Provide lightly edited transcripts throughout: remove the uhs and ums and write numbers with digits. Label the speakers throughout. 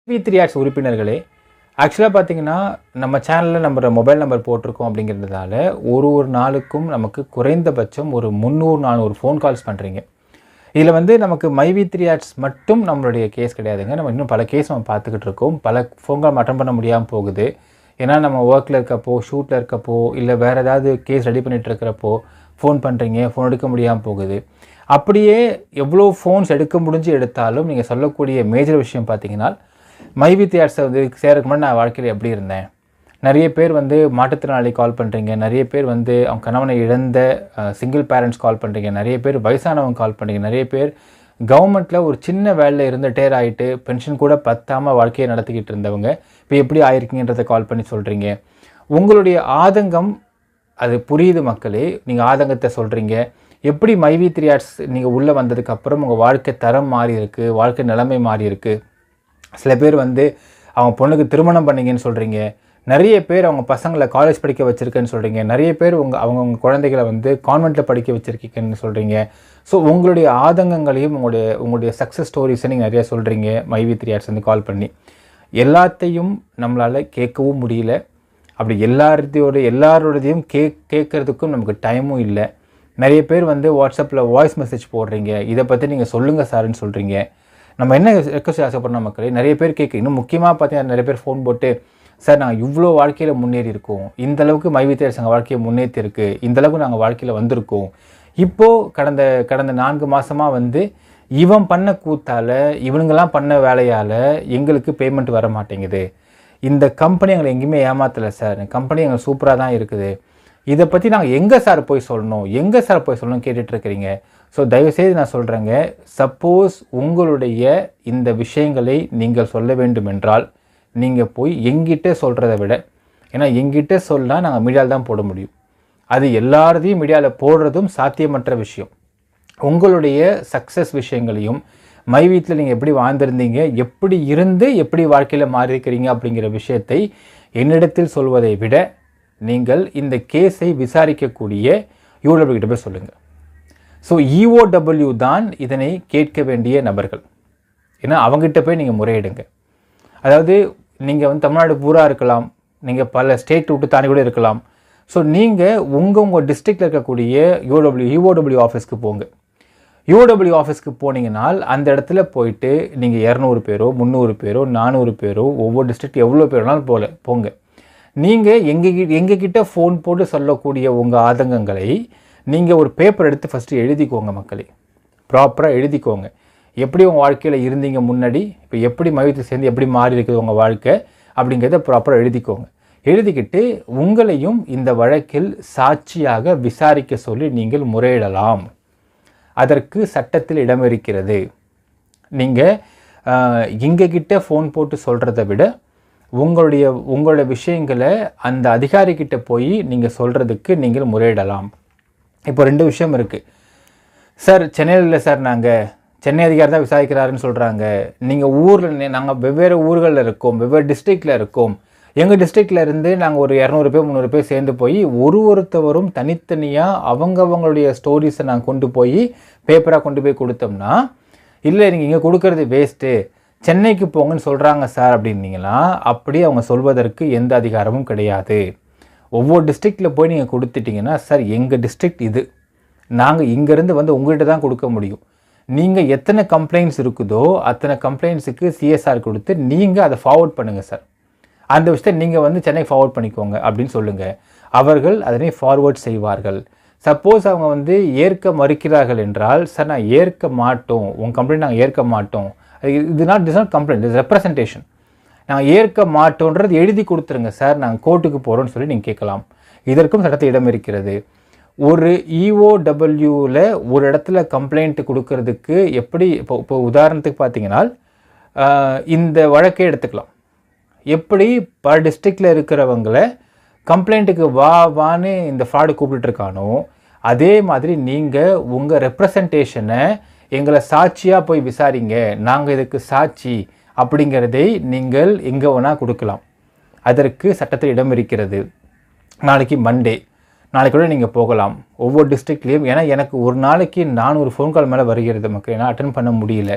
Speaker 1: வி3 ads உறுப்பினர்களே, ஆக்சுவலாக பார்த்தீங்கன்னா நம்ம சேனலில் நம்ம மொபைல் நம்பர் போட்டிருக்கோம் அப்படிங்கிறதுனால ஒரு நாளுக்கும் நமக்கு குறைந்தபட்சம் ஒரு 300-400 ஃபோன் கால்ஸ் பண்ணுறீங்க. இதில் வந்து நமக்கு வி3 ஆட்ஸ் மட்டும் நம்மளுடைய கேஸ் கிடையாதுங்க. நம்ம இன்னும் பல கேஸ் நம்ம பார்த்துக்கிட்டு இருக்கோம். பல ஃபோன் கால் அட்டெண்ட் பண்ண முடியாமல் போகுது. ஏன்னா நம்ம ஒர்க்கில் இருக்கப்போ, ஷூட்டில் இருக்கப்போ, இல்லை வேறு ஏதாவது கேஸ் ரெடி பண்ணிகிட்டு இருக்கிறப்போ ஃபோன் பண்ணுறீங்க, ஃபோன் எடுக்க முடியாமல் போகுது. அப்படியே எவ்வளோ ஃபோன்ஸ் எடுக்க முடிஞ்சு எடுத்தாலும் நீங்கள் சொல்லக்கூடிய மேஜர் விஷயம் பார்த்தீங்கன்னா, வி3 ஆட்ஸை வந்து சேரக்கு முன்னாடி நான் வாழ்க்கையில் எப்படி இருந்தேன், நிறைய பேர் வந்து மாற்றுத்திறனாளி கால் பண்ணுறீங்க, நிறைய பேர் வந்து அவங்க கணவனை இழந்த சிங்கிள் பேரண்ட்ஸ் கால் பண்ணுறீங்க, நிறைய பேர் வயசானவங்க கால் பண்ணுறீங்க, நிறைய பேர் கவர்மெண்ட்டில் ஒரு சின்ன வேலையில் இருந்து ரிட்டையர் ஆகிட்டு பென்ஷன் கூட பத்தாமல் வாழ்க்கையை நடத்திக்கிட்டு இருந்தவங்க இப்போ எப்படி ஆயிருக்கீங்கன்றதை கால் பண்ணி சொல்கிறீங்க. உங்களுடைய ஆதங்கம் அது புரியுது மக்களே. நீங்கள் ஆதங்கத்தை சொல்கிறீங்க. எப்படி வி3 ஆட்ஸ் நீங்கள் உள்ளே வந்ததுக்கப்புறம் உங்கள் வாழ்க்கை தரம் மாறி இருக்குது, வாழ்க்கை நிலைமை மாறி இருக்குது. சில பேர் வந்து அவங்க பொண்ணுக்கு திருமணம் பண்ணிங்கன்னு சொல்கிறீங்க, நிறைய பேர் அவங்க பசங்களை காலேஜ் படிக்க வச்சுருக்கேன்னு சொல்கிறீங்க, நிறைய பேர் அவங்க குழந்தைகளை வந்து கான்வெண்ட்டில் படிக்க வச்சுருக்கீங்கன்னு சொல்கிறீங்க. ஸோ உங்களுடைய ஆதங்கங்களையும் உங்களுடைய சக்ஸஸ் ஸ்டோரிஸை நீங்கள் நிறையா சொல்கிறீங்க வி3 ஆட்ஸ் வந்து கால் பண்ணி. எல்லாத்தையும் நம்மளால் கேட்கவும் முடியல. அப்படி எல்லாரோடையும் கேட்குறதுக்கும் நமக்கு டைமும் இல்லை. நிறைய பேர் வந்து வாட்ஸ்அப்பில் வாய்ஸ் மெசேஜ் போடுறீங்க, இதை பற்றி நீங்கள் சொல்லுங்கள் சார்ன்னு சொல்கிறீங்க. நம்ம என்ன ரெக்வஸ்ட் ஆசைப்படுறோம் மக்களே, நிறைய பேர் இன்னும் முக்கியமாக பார்த்தீங்கன்னா நிறைய பேர் ஃபோன் போட்டு, சார் நாங்கள் இவ்வளோ வாழ்க்கையில் முன்னேறி இருக்கோம், இந்தளவுக்கு வி3 ஆட்ஸ் எங்கள் வாழ்க்கையை முன்னேற்றி இருக்குது, இந்தளவுக்கு நாங்கள் வாழ்க்கையில் வந்திருக்கோம். இப்போது கடந்த 4 மாதமாக வந்து இவன் பண்ண கூத்தால், இவனுங்கெல்லாம் பண்ண வேலையால் எங்களுக்கு பேமெண்ட் வர மாட்டேங்குது, இந்த கம்பெனி எங்களை எங்கேயுமே ஏமாற்றலை சார், கம்பெனி எங்களுக்கு சூப்பராக தான் இருக்குது, இதை பற்றி நாங்கள் எங்கே சார் போய் சொல்லணும் கேட்டுட்ருக்கிறீங்க. ஸோ தயவுசெய்து நான் சொல்கிறேங்க, சப்போஸ் உங்களுடைய இந்த விஷயங்களை நீங்கள் சொல்ல வேண்டும் என்றால் நீங்கள் போய் எங்கிட்ட சொல்கிறத விட, ஏன்னா எங்கிட்ட சொன்னால் நாங்கள் மீடியாவில் தான் போட முடியும், அது எல்லாரையும் மீடியாவில் போடுறதும் சாத்தியமற்ற விஷயம். உங்களுடைய சக்ஸஸ் விஷயங்களையும் வி3 நீங்கள் எப்படி வாழ்ந்திருந்தீங்க, எப்படி இருந்து எப்படி வாழ்க்கையில் மாறியிருக்கிறீங்க அப்படிங்கிற விஷயத்தை என்னிடத்தில் சொல்வதை விட நீங்கள் இந்த கேஸை விசாரிக்கக்கூடிய யூடபிள்யூ கிட்ட போய் சொல்லுங்கள். ஸோ EOW தான் இதனை கேட்க வேண்டிய நபர்கள். ஏன்னா அவங்ககிட்ட போய் நீங்கள் முறையிடுங்க. அதாவது நீங்கள் வந்து தமிழ்நாடு பூரா இருக்கலாம், நீங்கள் பல ஸ்டேட் விட்டு தாண்டி கூட இருக்கலாம். ஸோ நீங்கள் உங்கள் டிஸ்ட்ரிக்டில் இருக்கக்கூடிய EOW ஆஃபீஸ்க்கு போங்க. EOW ஆஃபீஸ்க்கு போனீங்கன்னால் அந்த இடத்துல போயிட்டு நீங்கள் 200 பேரோ 300 பேரோ 400 பேரோ ஒவ்வொரு டிஸ்ட்ரிக்ட் எவ்வளோ பேரோனாலும் போங்க. நீங்கள் எங்ககிட்ட ஃபோன் போட்டு சொல்லக்கூடிய உங்கள் ஆதங்கங்களை நீங்கள் ஒரு பேப்பர் எடுத்து ஃபஸ்ட்டு எழுதிக்கோங்க மக்களே, ப்ராப்பராக எழுதிக்கோங்க. எப்படி உங்கள் வாழ்க்கையில் இருந்தீங்க முன்னாடி, இப்போ எப்படி வி3 சேர்ந்து எப்படி மாறி இருக்குது உங்கள் வாழ்க்கை அப்படிங்கிறத ப்ராப்பராக எழுதிக்கோங்க. எழுதிக்கிட்டு உங்களையும் இந்த வழக்கில் சாட்சியாக விசாரிக்க சொல்லி நீங்கள் முறையிடலாம். அதற்கு சட்டத்தில் இடம் இருக்கிறது. நீங்கள் எங்ககிட்ட ஃபோன் போட்டு சொல்கிறத விட உங்களுடைய விஷயங்களை அந்த அதிகாரிக்கிட்ட போய் நீங்கள் சொல்கிறதுக்கு நீங்கள் முறையிடலாம். இப்போ 2 விஷயம் இருக்குது. சார் சென்னையில் இல்லை சார், நாங்கள் சென்னை அதிகாரி தான் விசாரிக்கிறாருன்னு சொல்கிறாங்க. நீங்கள் நாங்கள் வெவ்வேறு ஊர்களில் இருக்கோம், வெவ்வேறு டிஸ்ட்ரிக்டில் இருக்கோம். எங்கள் டிஸ்ட்ரிக்டில் இருந்து நாங்கள் ஒரு 200 பேர் 300 பேர் சேர்ந்து போய் ஒருத்தவரும் தனித்தனியாக அவங்களுடைய ஸ்டோரிஸை நாங்கள் கொண்டு போய் பேப்பராக கொண்டு போய் கொடுத்தோம்னா, இல்லை நீங்கள் இங்கே கொடுக்கறது வேஸ்ட்டு, சென்னைக்கு போங்கன்னு சொல்கிறாங்க சார் அப்படின்னீங்களா, அப்படி அவங்க சொல்வதற்கு எந்த அதிகாரமும் கிடையாது. ஒவ்வொரு டிஸ்ட்ரிக்டில் போய் நீங்கள் கொடுத்துட்டிங்கன்னா, சார் எங்கள் டிஸ்ட்ரிக்ட் இது, நாங்கள் இங்கேருந்து வந்து உங்கள்கிட்ட தான் கொடுக்க முடியும், நீங்கள் எத்தனை கம்ப்ளைண்ட்ஸ் இருக்குதோ அத்தனை கம்ப்ளைண்ட்ஸுக்கு CSR கொடுத்து நீங்கள் அதை ஃபார்வர்ட் பண்ணுங்கள் சார், அந்த விஷயத்தை நீங்கள் வந்து சென்னைக்கு ஃபார்வர்ட் பண்ணிக்கோங்க அப்படின்னு சொல்லுங்கள். அவர்கள் அதனை ஃபார்வர்ட் செய்வார்கள். சப்போஸ் அவங்க வந்து ஏற்க மறுக்கிறார்கள் என்றால், சார் நான் ஏற்க மாட்டோம், உங்கள் கம்ப்ளைண்ட் நாங்கள் ஏற்க மாட்டோம், இது நாட் கம்ப்ளைண்ட், இது ரெப்ரசன்டேஷன், நாங்கள் ஏற்க மாட்டோன்றது எழுதி கொடுத்துருங்க சார், நாங்கள் கோர்ட்டுக்கு போகிறோன்னு சொல்லி நீங்கள் கேட்கலாம். இதற்கும் சட்டத்தில் இடம் இருக்கிறது. ஒரு EOWவில் ஒரு இடத்துல கம்ப்ளைண்ட் கொடுக்கறதுக்கு எப்படி, இப்போ உதாரணத்துக்கு பார்த்தீங்கன்னா இந்த வழக்கை எடுத்துக்கலாம். எப்படி பல டிஸ்ட்ரிக்டில் இருக்கிறவங்கள கம்ப்ளைண்ட்டுக்கு வான்னு இந்த ஃப்ராடு கூப்பிட்டுருக்கானோ, அதே மாதிரி நீங்கள் உங்கள் ரெப்ரசன்டேஷனை எங்களை சாட்சியாக போய் விசாரிங்க, நாங்கள் இதுக்கு சாட்சி அப்படிங்கிறதை நீங்கள் எங்கே வேணால் கொடுக்கலாம். அதற்கு சட்டத்தில் இடம் இருக்கிறது. நாளைக்கு மண்டே, நாளைக்கு கூட நீங்கள் போகலாம் ஒவ்வொரு டிஸ்ட்ரிக்ட்லேயும். ஏன்னா எனக்கு ஒரு நாளைக்கு 400 ஃபோன் கால் மேலே வருகிறது மக்கள், ஏன்னா அட்டன் பண்ண முடியல.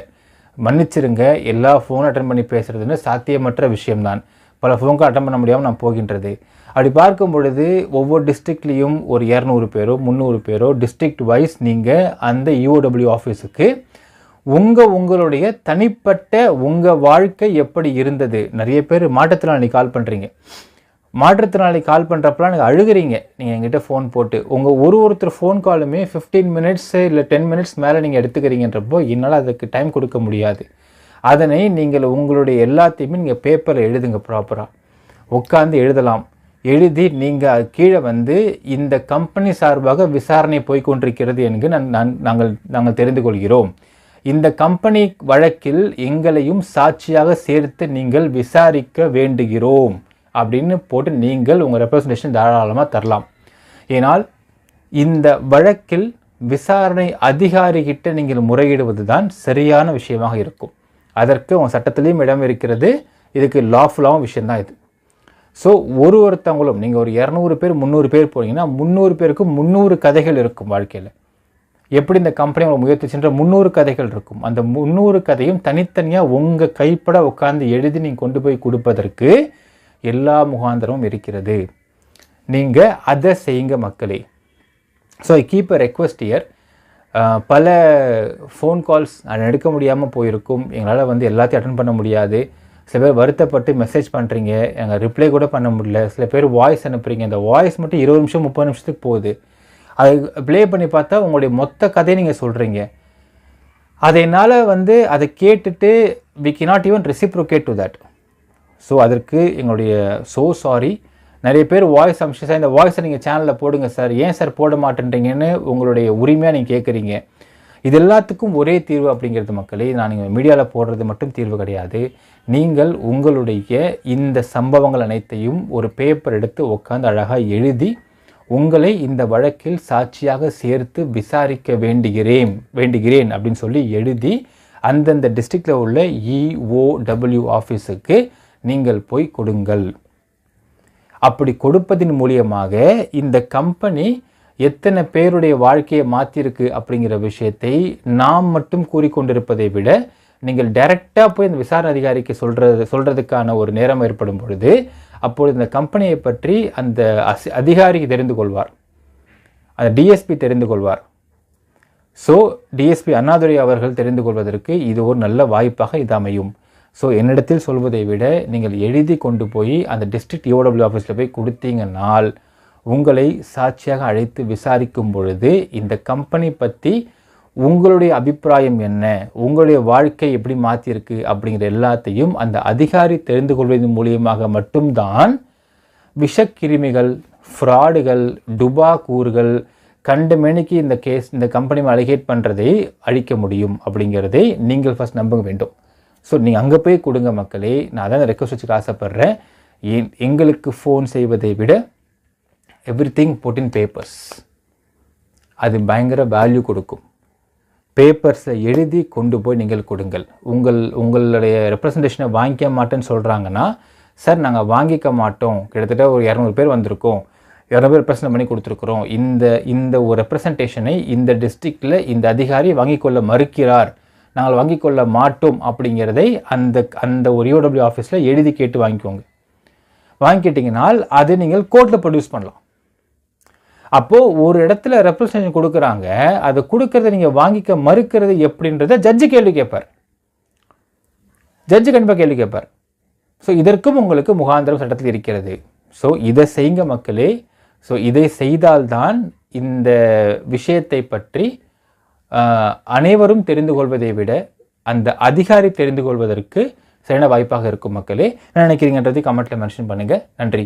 Speaker 1: மன்னிச்சிருங்க, எல்லா ஃபோன் அட்டன் பண்ணி பேசுகிறதுன்னு சாத்தியமற்ற விஷயம்தான். பல ஃபோன் கால் அட்டன் பண்ண முடியாமல் நான் போகின்றது. அப்படி பார்க்கும் பொழுது ஒவ்வொரு டிஸ்ட்ரிக்ட்லேயும் ஒரு 200 பேரோ 300 பேரோ டிஸ்ட்ரிக்ட் வைஸ் நீங்கள் அந்த EOW ஆஃபீஸுக்கு உங்களுடைய தனிப்பட்ட உங்கள் வாழ்க்கை எப்படி இருந்தது. நிறைய பேர் மாற்றுத்திறனாளி கால் பண்ணுறீங்க. மாற்றுத்திறனாளி கால் பண்ணுறப்பலாம் எனக்கு அழுகிறீங்க. நீங்கள் என்கிட்ட ஃபோன் போட்டு உங்கள் ஒருத்தர் ஃபோன் காலுமே 15 மினிட்ஸ் இல்லை 10 மினிட்ஸ் மேலே நீங்கள் எடுத்துக்கிறீங்கன்றப்போ என்னால் அதுக்கு டைம் கொடுக்க முடியாது. அதனை நீங்கள் உங்களுடைய எல்லாத்தையுமே நீங்கள் பேப்பரில் எழுதுங்க. ப்ராப்பராக உட்காந்து எழுதலாம். எழுதி நீங்கள் கீழே வந்து இந்த கம்பெனி சார்பாக விசாரணை போய்கொண்டிருக்கிறது என்று நாங்கள் தெரிந்து கொள்கிறோம். இந்த கம்பெனி வழக்கில் எங்களையும் சாட்சியாக சேர்த்து நீங்கள் விசாரிக்க வேண்டுகிறோம் அப்படின்னு போட்டு நீங்கள் உங்கள் ரெப்ரசன்டேஷன் தாராளமாக தரலாம். ஏனால் இந்த வழக்கில் விசாரணை அதிகாரிகிட்ட நீங்கள் முறையிடுவது தான் சரியான விஷயமாக இருக்கும். அதற்கு உங்கள் சட்டத்திலையும் இடம் இருக்கிறது. இதுக்கு லாஃபுல்லாகவும் விஷயந்தான் இது. ஸோ ஒருத்தவங்களும் நீங்கள் ஒரு 200 பேர் 300 பேர் போனீங்கன்னா 300 பேருக்கும் 300 கதைகள் இருக்கும். வாழ்க்கையில் எப்படி இந்த கம்பெனி உங்களை முயற்சிச்சுன்ற 300 கதைகள் இருக்கும். அந்த 300 கதையும் தனித்தனியாக உங்கள் கைப்பட உட்காந்து எழுதி நீங்கள் கொண்டு போய் கொடுப்பதற்கு எல்லா முகாந்திரமும் இருக்கிறது. நீங்கள் அதை செய்யுங்க மக்களே. So I keep a request year. பல ஃபோன் கால்ஸ் எடுக்க முடியாமல் போயிருக்கும். எங்களால் வந்து எல்லாத்தையும் அட்டன் பண்ண முடியாது. சில பேர் வருத்தப்பட்டு மெசேஜ் பண்ணுறீங்க, எங்கள் ரிப்ளை கூட பண்ண முடியல. சில பேர் வாய்ஸ் அனுப்புகிறீங்க. அந்த வாய்ஸ் மட்டும் 20 நிமிஷம் 30 நிமிஷத்துக்கு போகுது. அதை ப்ளே பண்ணி பார்த்தா உங்களுடைய மொத்த கதையை நீங்கள் சொல்கிறீங்க. அதனால் வந்து அதை கேட்டுட்டு we cannot even reciprocate to that. So அதற்கு எங்களுடைய சாரி. நிறைய பேர் வாய்ஸ் அமிச்சு சார் இந்த வாய்ஸை நீங்கள் சேனலில் போடுங்க சார், ஏன் சார் போட மாட்டேன்றீங்கன்னு உங்களுடைய உரிமையாக நீங்கள் கேட்குறீங்க. இது எல்லாத்துக்கும் ஒரே தீர்வு அப்படிங்கிறது மக்களே. நான் நீங்கள் மீடியாவில் போடுறது மட்டும் தீர்வு கிடையாது. நீங்கள் உங்களுடைய இந்த சம்பவங்கள் அனைத்தையும் ஒரு பேப்பர் எடுத்து உட்காந்து அழகாக எழுதி உங்களை இந்த வழக்கில் சாட்சியாக சேர்த்து விசாரிக்க வேண்டுகிறேன் அப்படின்னு சொல்லி எழுதி அந்தந்த டிஸ்ட்ரிக்டில் உள்ள EOW ஆஃபீஸுக்கு நீங்கள் போய் கொடுங்கள். அப்படி கொடுப்பதின் மூலியமாக இந்த கம்பெனி எத்தனை பேருடைய வாழ்க்கையை மாற்றிருக்கு அப்படிங்கிற விஷயத்தை நாம் மட்டும் கூறிக்கொண்டிருப்பதை விட நீங்கள் டைரெக்டாக போய் இந்த விசாரணை அதிகாரிக்கு சொல்கிறதுக்கான ஒரு நேரம் ஏற்படும் பொழுது அப்பொழுது இந்த கம்பெனியை பற்றி அந்த அதிகாரிக்கு தெரிந்து கொள்வார், அந்த DSP தெரிந்து கொள்வார். ஸோ DSP அண்ணாதுரை அவர்கள் தெரிந்து கொள்வதற்கு இது ஒரு நல்ல வாய்ப்பாக இது அமையும். ஸோ என்னிடத்தில் சொல்வதை விட நீங்கள் எழுதி கொண்டு போய் அந்த டிஸ்ட்ரிக்ட் EOW ஆஃபீஸில் போய் கொடுத்தீங்கன்னால் உங்களை சாட்சியாக அழைத்து விசாரிக்கும் பொழுது இந்த கம்பெனி பற்றி உங்களுடைய அபிப்பிராயம் என்ன, உங்களுடைய வாழ்க்கை எப்படி மாற்றிருக்கு அப்படிங்கிற எல்லாத்தையும் அந்த அதிகாரி தெரிந்து கொள்வதன் மூலியமாக மட்டும்தான் விஷக்கிருமிகள், ஃப்ராடுகள், டுபாக்கூறுகள் கண்டமேனிக்கு இந்த கம்பெனி அலிகேட் பண்ணுறதை அழிக்க முடியும் அப்படிங்கிறதை நீங்கள் ஃபர்ஸ்ட் நம்ப வேண்டும். ஸோ நீங்கள் அங்கே போய் கொடுங்க மக்களே. நான் அதான் ரெக்வஸ்ட் வச்சுக்க ஆசைப்பட்றேன். எங்களுக்கு ஃபோன் செய்வதை விட எவ்ரிதிங் புட் இன் பேப்பர்ஸ், அது பயங்கர வேல்யூ கொடுக்கும். பேப்பர்ஸை எழுதி கொண்டு போய் நீங்கள் கொடுங்கள். உங்களுடைய ரெப்ரசன்டேஷனை வாங்கிக்க மாட்டேன்னு சொல்கிறாங்கன்னா, சார் நாங்கள் வாங்கிக்க மாட்டோம், கிட்டத்தட்ட ஒரு 200 பேர் வந்திருக்கோம், 200 பேர் ரெப்ரசன்ட் பண்ணி கொடுத்துருக்குறோம், இந்த ஒரு ரெப்ரசன்டேஷனை இந்த டிஸ்ட்ரிக்டில் இந்த அதிகாரி வாங்கிக்கொள்ள மறுக்கிறார், நாங்கள் வாங்கிக்கொள்ள மாட்டோம் அப்படிங்கிறதை அந்த ஒரு EOW ஆஃபீஸில் எழுதி கேட்டு வாங்கிக்கோங்க. வாங்கிக்கிட்டிங்கனால் அதை நீங்கள் கோர்ட்டில் ப்ரொடியூஸ் பண்ணலாம். அப்போது ஒரு இடத்துல ரெப்ரசன்டேஷன் கொடுக்குறாங்க, அதை கொடுக்கறத நீங்கள் வாங்கிக்க மறுக்கிறது எப்படின்றத ஜட்ஜு கேள்வி கேட்பார். ஜட்ஜு கண்டிப்பாக கேள்வி கேட்பார். ஸோ இதற்கும் உங்களுக்கு முகாந்திரம் சட்டத்தில் இருக்கிறது. ஸோ இதை செய்யுங்க மக்களே. ஸோ இதை செய்தால்தான் இந்த விஷயத்தை பற்றி அனைவரும் தெரிந்து கொள்வதை விட அந்த அதிகாரி தெரிந்து கொள்வதற்கு சரியான வாய்ப்பாக இருக்கும் மக்களே. என்ன நினைக்கிறீங்கன்றதை கமெண்ட்டில் மென்ஷன் பண்ணுங்கள். நன்றி.